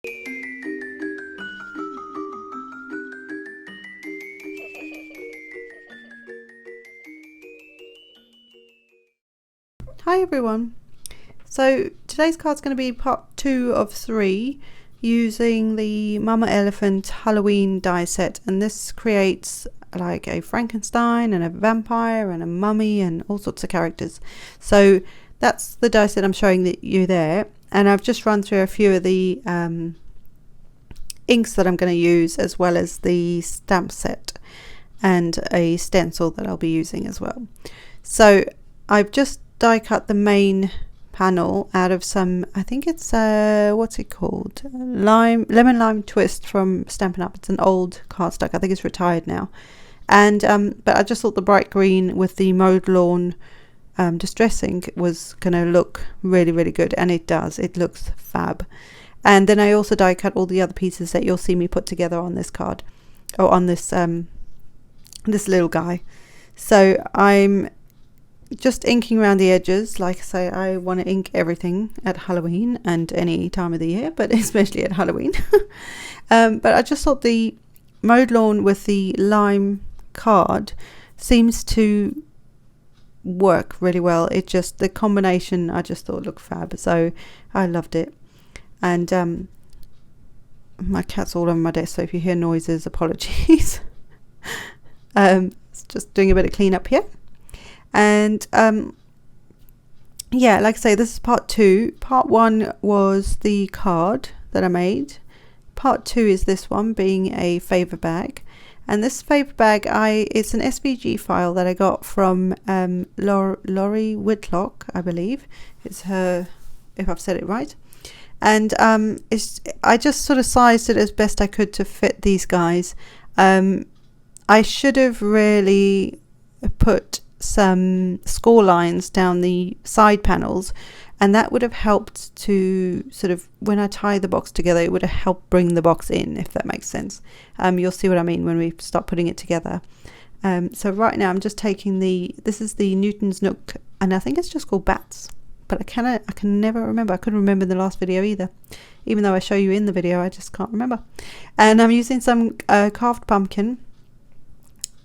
Hi everyone. So today's card's going to be part 2 of 3 using the Mama Elephant Halloween die set, and this creates like a Frankenstein and a vampire and a mummy and all sorts of characters. So that's the die set I'm showing you there, and I've just run through a few of the inks that I'm going to use, as well as the stamp set and a stencil that I'll be using as well. So I've just die cut the main panel out of some, I think it's what's it called, lemon lime twist from Stampin' Up. It's an old cardstock, I think it's retired now, and but I just thought the bright green with the mowed lawn distressing was gonna look really good, and it does. It looks fab. And then I also die cut all the other pieces that you'll see me put together on this card, or on this this little guy. So I'm just inking around the edges. Like I say, I want to ink everything at Halloween and any time of the year, but especially at Halloween. But I just thought the mowed lawn with the lime card seems to work really well. It just, the combination I just thought looked fab, so I loved it. And my cat's all over my desk, so if you hear noises, apologies. Just doing a bit of cleanup here. And yeah, like I say, this is part 2. Part 1 was the card that I made. Part 2 is this one, being a favor bag. And this favor bag, it's an SVG file that I got from Laurie Whitlock, I believe. It's her, if I've said it right. And I just sort of sized it as best I could to fit these guys. I should have really put some score lines down the side panels, and that would have helped to sort of, when I tie the box together, it would have helped bring the box in, if that makes sense. You'll see what I mean when we start putting it together. So right now I'm just taking this is the Newton's Nook, and I think it's just called Bats, but I can never remember. I couldn't remember in the last video either, even though I show you in the video, I just can't remember. And I'm using some carved pumpkin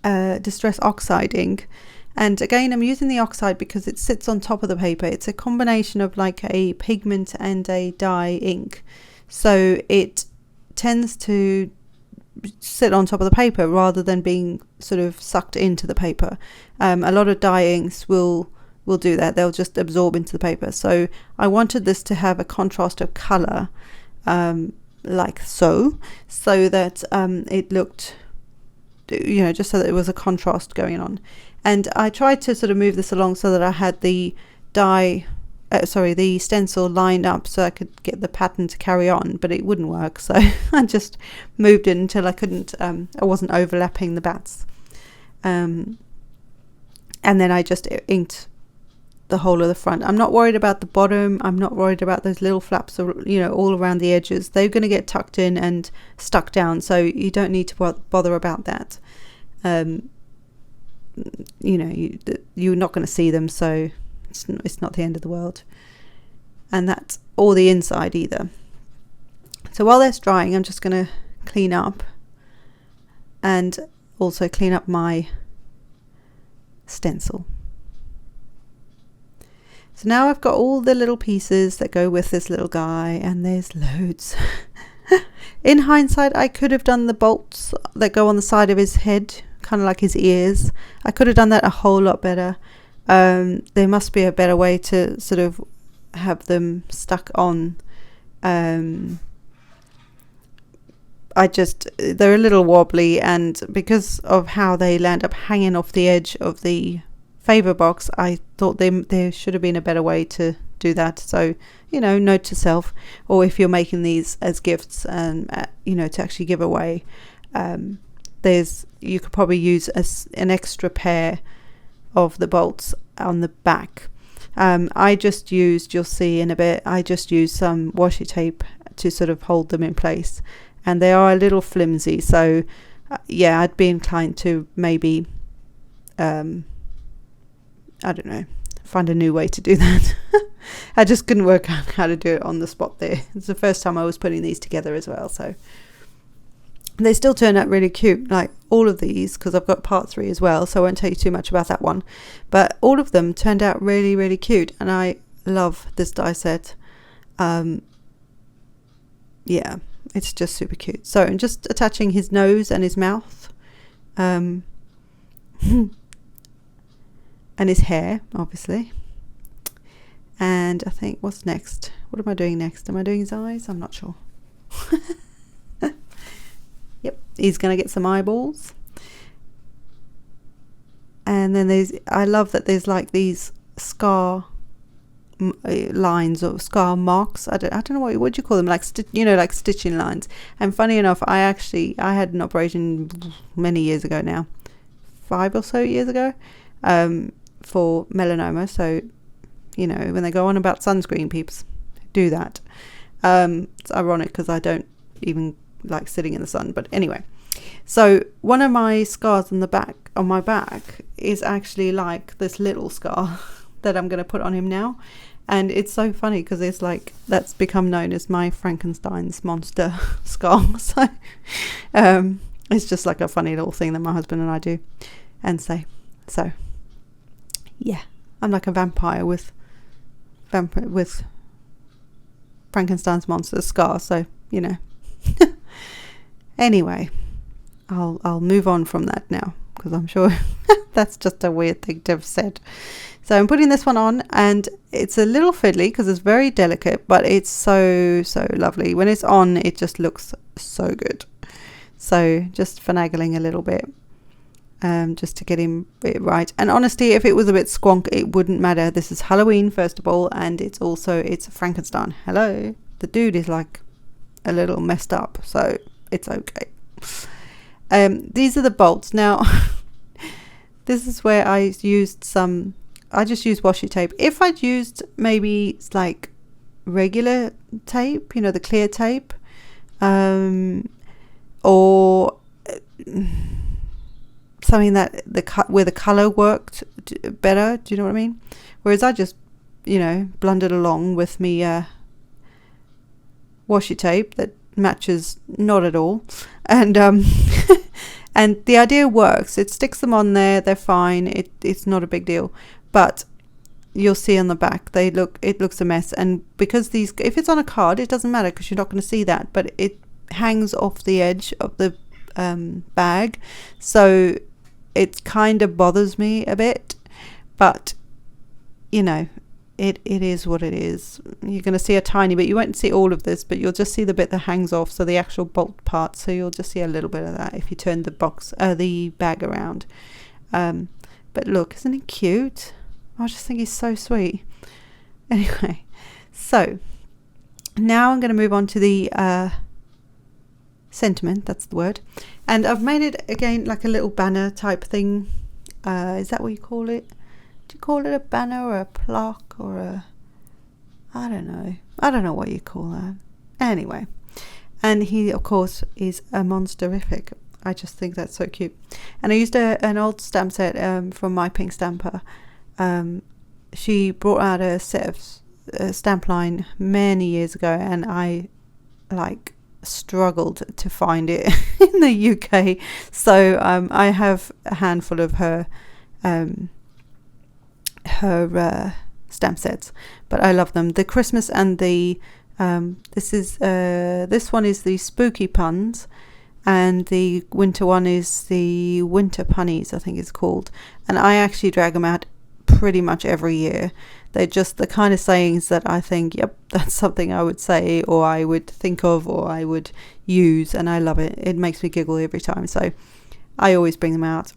distress oxide ink. And again, I'm using the oxide because it sits on top of the paper. It's a combination of like a pigment and a dye ink, so it tends to sit on top of the paper rather than being sort of sucked into the paper. A lot of dye inks will do that. They'll just absorb into the paper. So I wanted this to have a contrast of color, like so that it looked, you know, just so that it was a contrast going on. And I tried to sort of move this along so that I had the the stencil lined up so I could get the pattern to carry on, but it wouldn't work. So I just moved it until I couldn't, I wasn't overlapping the bats. And then I just inked the whole of the front. I'm not worried about the bottom. I'm not worried about those little flaps, you know, all around the edges. They're going to get tucked in and stuck down, so you don't need to bother about that. You know, you're not going to see them, so it's not the end of the world. And that's all the inside either. So while that's drying, I'm just going to clean up and also clean up my stencil. So now I've got all the little pieces that go with this little guy, and there's loads. In hindsight, I could have done the bolts that go on the side of his head, kind of like his ears. I could have done that a whole lot better. There must be a better way to sort of have them stuck on. They're a little wobbly, and because of how they land up hanging off the edge of the favor box, I thought there should have been a better way to do that. So, you know, note to self, or if you're making these as gifts and you know, to actually give away, you could probably use an extra pair of the bolts on the back. I just used, you'll see in a bit, I just used some washi tape to sort of hold them in place, and they are a little flimsy, so yeah, I'd be inclined to maybe I don't know, find a new way to do that. I just couldn't work out how to do it on the spot there. It's the first time I was putting these together as well, so they still turn out really cute, like all of these, because I've got part 3 as well, so I won't tell you too much about that one, but all of them turned out really, really cute, and I love this die set. Yeah, it's just super cute. So I'm just attaching his nose and his mouth, and his hair, obviously. And I think, what's next? What am I doing next? Am I doing his eyes? I'm not sure. Yep, he's going to get some eyeballs. And then I love that there's like these scar lines or scar marks. I don't know what do you call them, like like stitching lines. And funny enough, I had an operation many years ago now, 5 or so years ago, for melanoma. So when they go on about sunscreen, peeps, do that. It's ironic because I don't even like sitting in the sun, but anyway. So one of my scars on my back is actually like this little scar that I'm going to put on him now, and it's so funny because it's like that's become known as my Frankenstein's monster scar. So it's just like a funny little thing that my husband and I do and say. So yeah, I'm like a vampire with Frankenstein's monster scar, so anyway, I'll move on from that now, because I'm sure that's just a weird thing to have said. So I'm putting this one on, and it's a little fiddly because it's very delicate, but it's so lovely. When it's on, it just looks so good. So just finagling a little bit, just to get him it right. And honestly, if it was a bit squonk, it wouldn't matter. This is Halloween, first of all, and it's Frankenstein. Hello, the dude is like a little messed up, so it's okay. These are the bolts. Now this is where I just used washi tape. If I'd used maybe like regular tape, the clear tape, or something that where the color worked better, do you know what I mean? Whereas I just blundered along with me washi tape that matches not at all, and and the idea works. It sticks them on there, they're fine, it's not a big deal, but you'll see on the back it looks a mess. And because if it's on a card, it doesn't matter because you're not going to see that, but it hangs off the edge of the bag, so it kind of bothers me a bit, but it is what it is. You're going to see a tiny bit. You won't see all of this, but you'll just see the bit that hangs off, so the actual bolt part. So you'll just see a little bit of that if you turn the bag around. But look, isn't he cute? I just think he's so sweet. Anyway, so now I'm going to move on to the sentiment. That's the word. And I've made it again like a little banner type thing. Is that what you call it? Do you call it a banner or a plaque or I don't know what you call that. Anyway, and he of course is a monsterific. I just think that's so cute. And I used an old stamp set from My Pink Stamper. She brought out a set of stamp line many years ago, and I struggled to find it in the UK. So I have a handful of her stamp sets, but I love them. The Christmas and the this one is the Spooky Puns, and the winter one is the Winter Punnies, I think it's called, and I actually drag them out pretty much every year. They're just the kind of sayings that I think, yep, that's something I would say, or I would think of, or I would use, and I love it. It makes me giggle every time, so I always bring them out.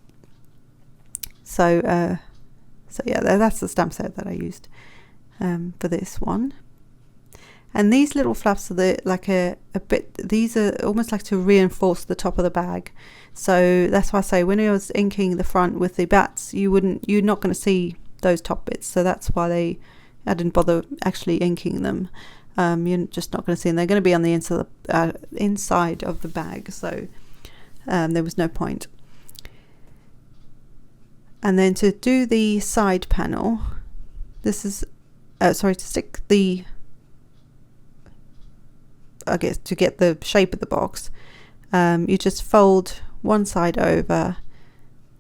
So yeah, that's the stamp set that I used for this one. And these little flaps are these are almost like to reinforce the top of the bag. So that's why I say when I was inking the front with the bats, you're not going to see those top bits. So that's why I didn't bother actually inking them. You're just not going to see them. They're going to be on the inside of the bag. So there was no point. And then to do the side panel, this is stick the, I guess, to get the shape of the box, you just fold one side over,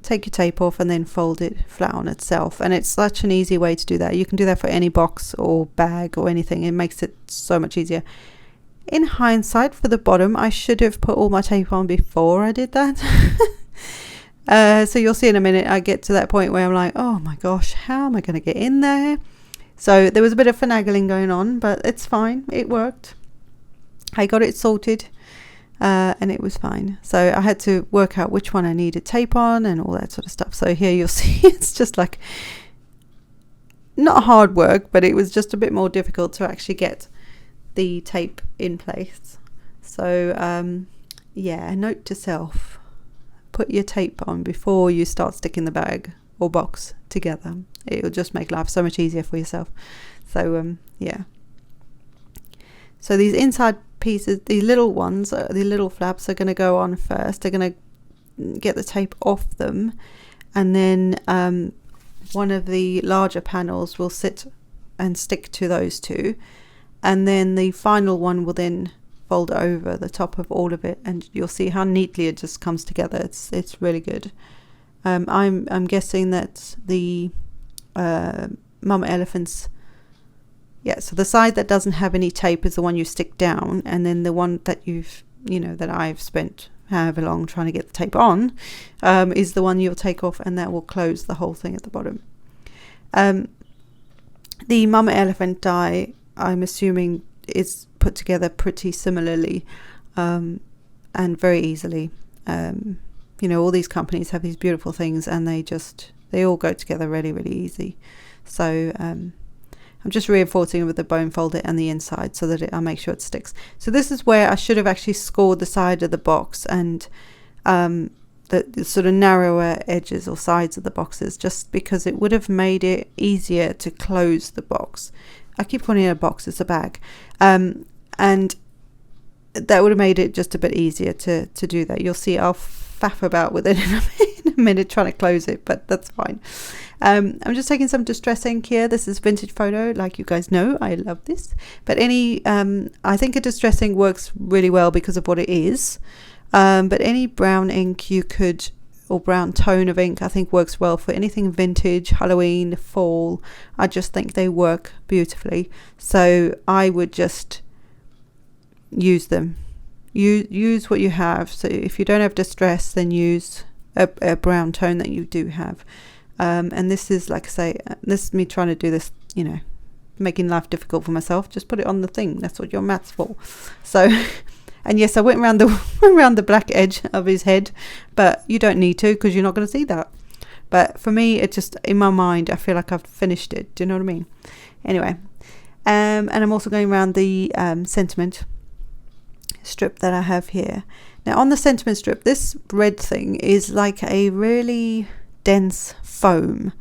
take your tape off, and then fold it flat on itself. And it's such an easy way to do that. You can do that for any box or bag or anything. It makes it so much easier. In hindsight, for the bottom, I should have put all my tape on before I did that. So you'll see in a minute, I get to that point where I'm like, oh my gosh, how am I going to get in there? So there was a bit of finagling going on, but it's fine. It worked. I got it sorted, and it was fine. So I had to work out which one I needed tape on and all that sort of stuff. So here you'll see it's just like, not hard work, but it was just a bit more difficult to actually get the tape in place. So yeah, note to self, put your tape on before you start sticking the bag or box together. It'll just make life so much easier for yourself. So yeah, so these inside pieces, the little ones, the little flaps are going to go on first. They're going to get the tape off them, and then one of the larger panels will sit and stick to those two, and then the final one will then fold over the top of all of it, and you'll see how neatly it just comes together. It's really good. I'm guessing that the Mama Elephant's, yeah, so the side that doesn't have any tape is the one you stick down, and then the one that that I've spent however long trying to get the tape on, is the one you'll take off, and that will close the whole thing at the bottom. The Mama Elephant die, I'm assuming, is put together pretty similarly, and very easily. All these companies have these beautiful things, and they all go together really, really easy. So I'm just reinforcing it with the bone folder and the inside so that I make sure it sticks. So this is where I should have actually scored the side of the box and the sort of narrower edges or sides of the boxes, just because it would have made it easier to close the box. I keep calling it a box, it's a bag. And that would have made it just a bit easier to do that. You'll see I'll faff about with it in a minute trying to close it, but that's fine. I'm just taking some distress ink here. This is vintage photo, like you guys know, I love this. But I think a distress ink works really well because of what it is. But any brown ink or brown tone of ink, I think works well for anything vintage, Halloween, fall. I just think they work beautifully. So I would just use them. Use what you have. So if you don't have distress, then use a brown tone that you do have. And this is, like I say, this is me trying to do this, making life difficult for myself. Just put it on the thing. That's what your mat's for. So, and yes, I went around the black edge of his head, but you don't need to, because you're not going to see that. But for me, it just, in my mind, I feel like I've finished it. Do you know what I mean? Anyway, and I'm also going around the sentiment strip that I have here. Now on the sentiment strip, this red thing is like a really dense foam,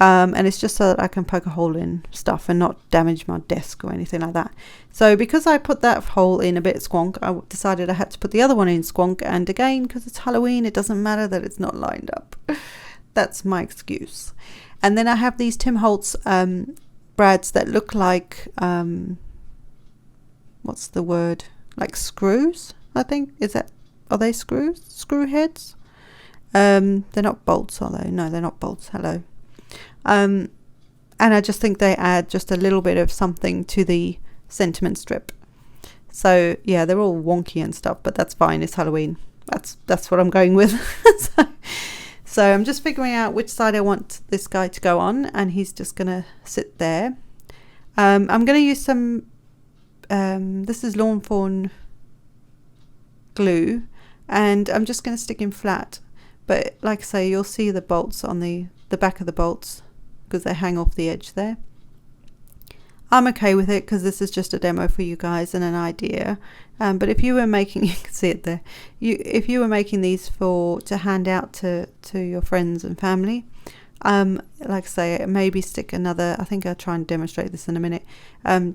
and it's just so that I can poke a hole in stuff and not damage my desk or anything like that. So because I put that hole in a bit squonk, I decided I had to put the other one in squonk, and again, because it's Halloween, it doesn't matter that it's not lined up. That's my excuse. And then I have these Tim Holtz brads that look like what's the word, like screws, I think. Are they screws? Screw heads? They're not bolts, are they? No, they're not bolts. Hello. And I just think they add just a little bit of something to the sentiment strip. So yeah, they're all wonky and stuff, but that's fine. It's Halloween. That's what I'm going with. So I'm just figuring out which side I want this guy to go on, and he's just gonna sit there. I'm gonna use some this is Lawn Fawn glue, and I'm just going to stick him flat. But like I say, you'll see the bolts on the back of the bolts, because they hang off the edge there. I'm okay with it because this is just a demo for you guys and an idea. But if you were making, you can see it there. If you were making these to hand out to your friends and family, like I say, maybe stick another, I think I'll try and demonstrate this in a minute,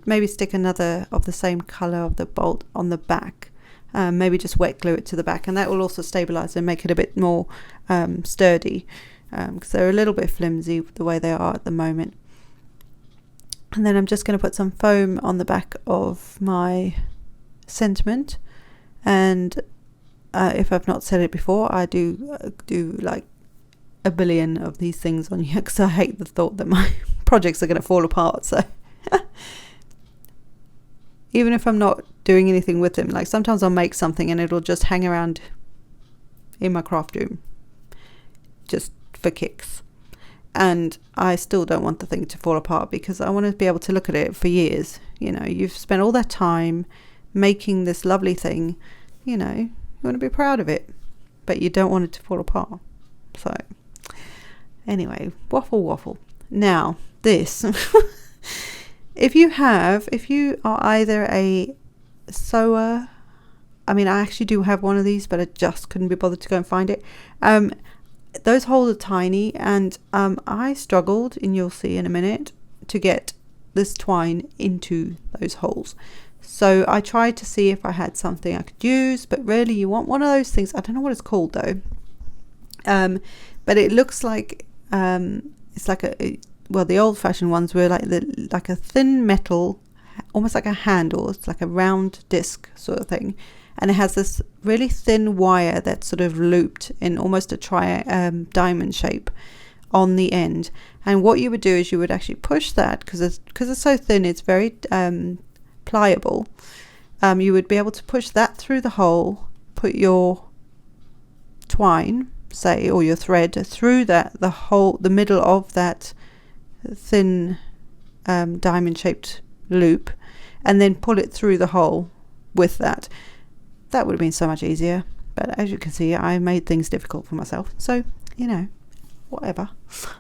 maybe stick another of the same color of the bolt on the back, maybe just wet glue it to the back, and that will also stabilize and make it a bit more sturdy, because they're a little bit flimsy the way they are at the moment. And then I'm just going to put some foam on the back of my sentiment. And if I've not said it before, I do like a billion of these things on here because I hate the thought that my projects are going to fall apart. So even if I'm not doing anything with them, like sometimes I'll make something and it'll just hang around in my craft room just for kicks. And I still don't want the thing to fall apart because I want to be able to look at it for years. You know, you've spent all that time making this lovely thing, you know, you want to be proud of it, but you don't want it to fall apart. So anyway, waffle. Now this, if you are either a sewer, I mean, I actually do have one of these, but I just couldn't be bothered to go and find it. Those holes are tiny, and I struggled, and you'll see in a minute, to get this twine into those holes. So I tried to see if I had something I could use, but really you want one of those things. I don't know what it's called though. But it looks like it's like the old-fashioned ones were like a thin metal, almost like a handle. It's like a round disc sort of thing, and it has this really thin wire that's sort of looped in almost a diamond shape on the end. And what you would do is you would actually push that, because it's so thin, it's very pliable. You would be able to push that through the hole, put your twine, say, or your thread through the middle of that thin diamond shaped loop, and then pull it through the hole with that. That would have been so much easier, but as you can see, I made things difficult for myself, so you know, whatever.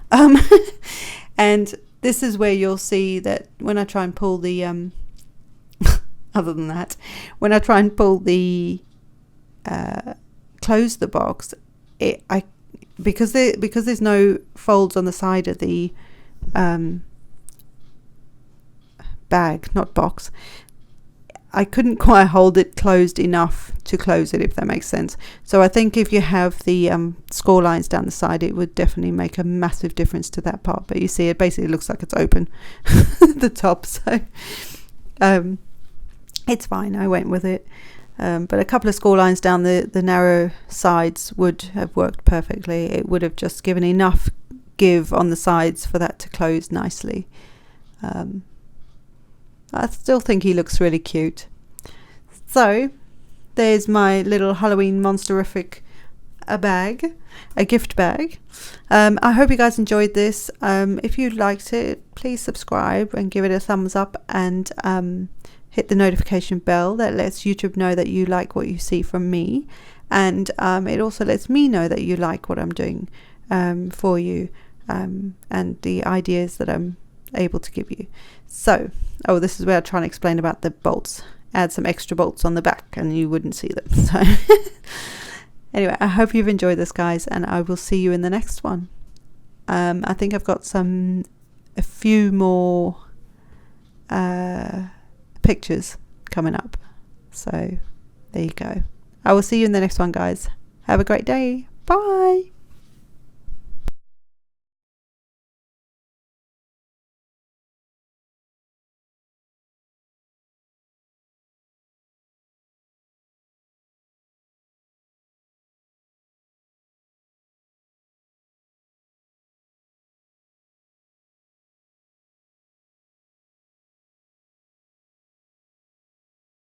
And this is where you'll see that when I try and pull the other than that, when I try and pull the close the box, because there's no folds on the side of the bag, not box, I couldn't quite hold it closed enough to close it, if that makes sense. So I think if you have the score lines down the side, it would definitely make a massive difference to that part. But you see, it basically looks like it's open the top, so it's fine. I went with it. But a couple of score lines down the narrow sides would have worked perfectly. It would have just given enough give on the sides for that to close nicely. I still think he looks really cute. So there's my little Halloween Monsterific a gift bag. I hope you guys enjoyed this. If you liked it, please subscribe and give it a thumbs up, and hit the notification bell. That lets YouTube know that you like what you see from me, and it also lets me know that you like what I'm doing for you, and the ideas that I'm able to give you. So this is where I try and explain about the bolts. Add some extra bolts on the back and you wouldn't see them. So anyway, I hope you've enjoyed this, guys, and I will see you in the next one. I think I've got a few more pictures coming up, so there you go. I will see you in the next one, guys. Have a great day. Bye.